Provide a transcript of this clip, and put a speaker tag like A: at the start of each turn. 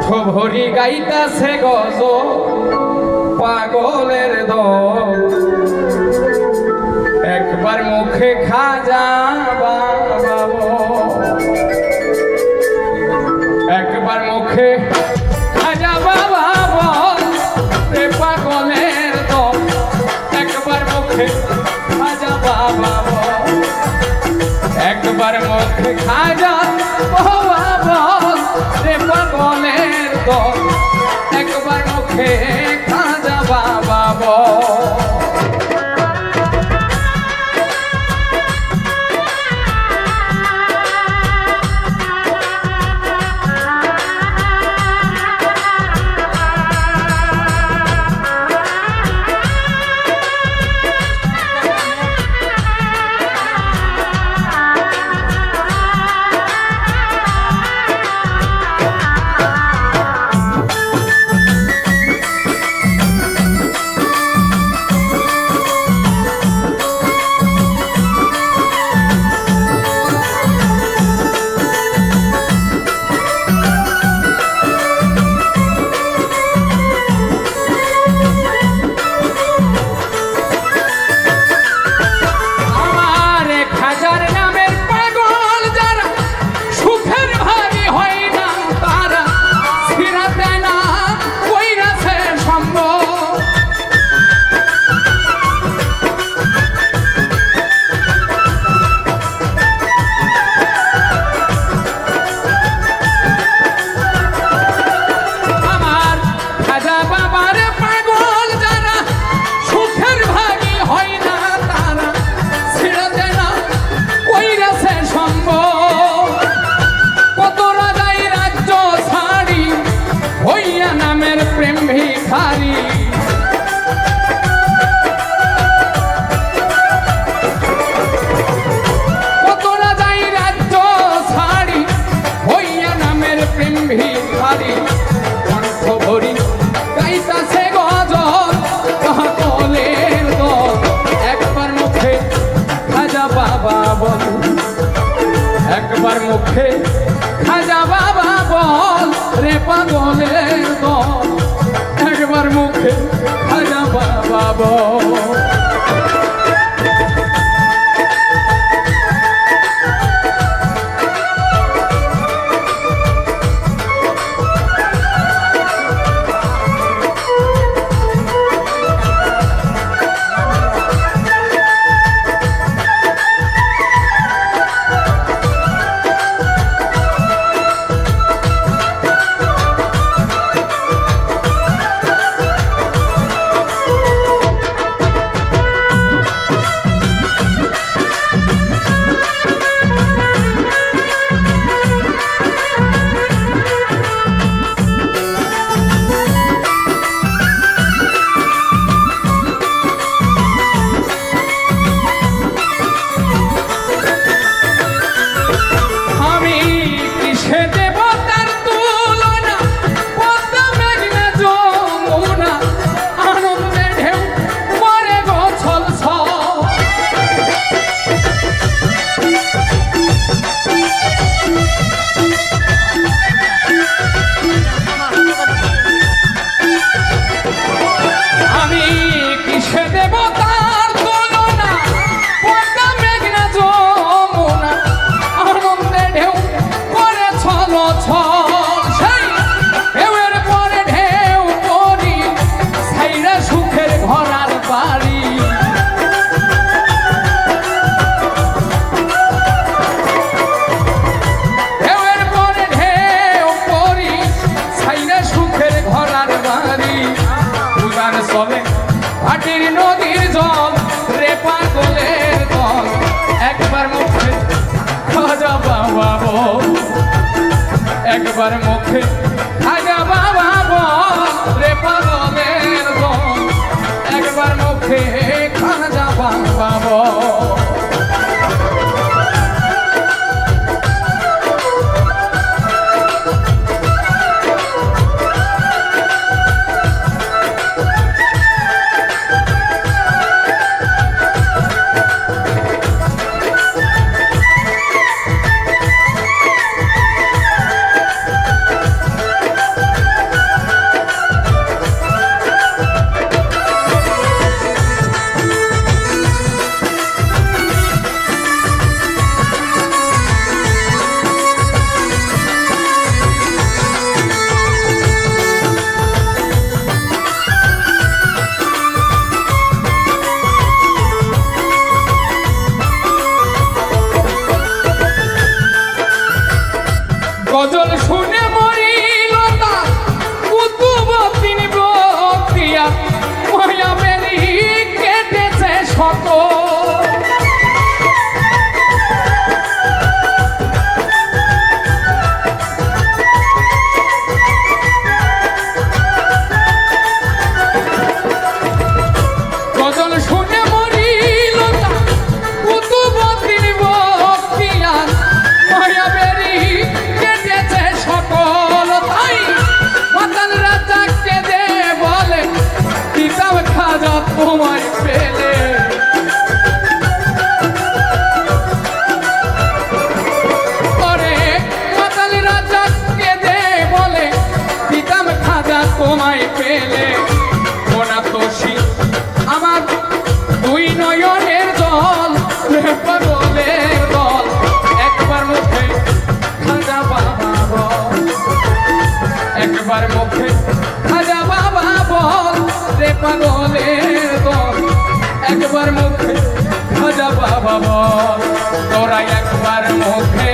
A: কণ্ঠ ভরি গাইতাছে গজ পাগলের দল একবার মুখে খাজা বাবা একবার মুখে খাজা বাবা বল রে পাগলের দল একবার মুখে খাজা বাবা বল একবার মুখে খাজা বাবা বল রে পাগলের দল একবার মুখে খাজা বাবা বল প্রেম ভিখারি কত রাজাই রাজ্য ছাড়ি হইয়া নামের প্রেম ভিখারি কণ্ঠ ভরি গাইতাছে গজল পাগলের দল একবার মুখে খাজা বাবা বল একবার মুখে খাজা বাবা বল রে পাগলের দল একবার মুখে খাজা বাবা বল ভাটির নদীর জল রে পাগলের দল একবার মুখে খাজা বাবা বল একবার মুখে খাজা বাবা বল রে পাগলের দল একবার মুখে খাজা বাবা বল তোমায় পেলে ওরে মাতাল রাজা কেঁদে বলে দিতাম খাজা তোমায় পেলে কোনা তোষী আমার দুই নয়নের জল রে পাগলের দল একবার মুখে খাজা বাবা বল একবার মুখে খাজা বাবা বল রে পাগলের দল একবার মুখে খাজা বাবা বল তোরা একবার মুখে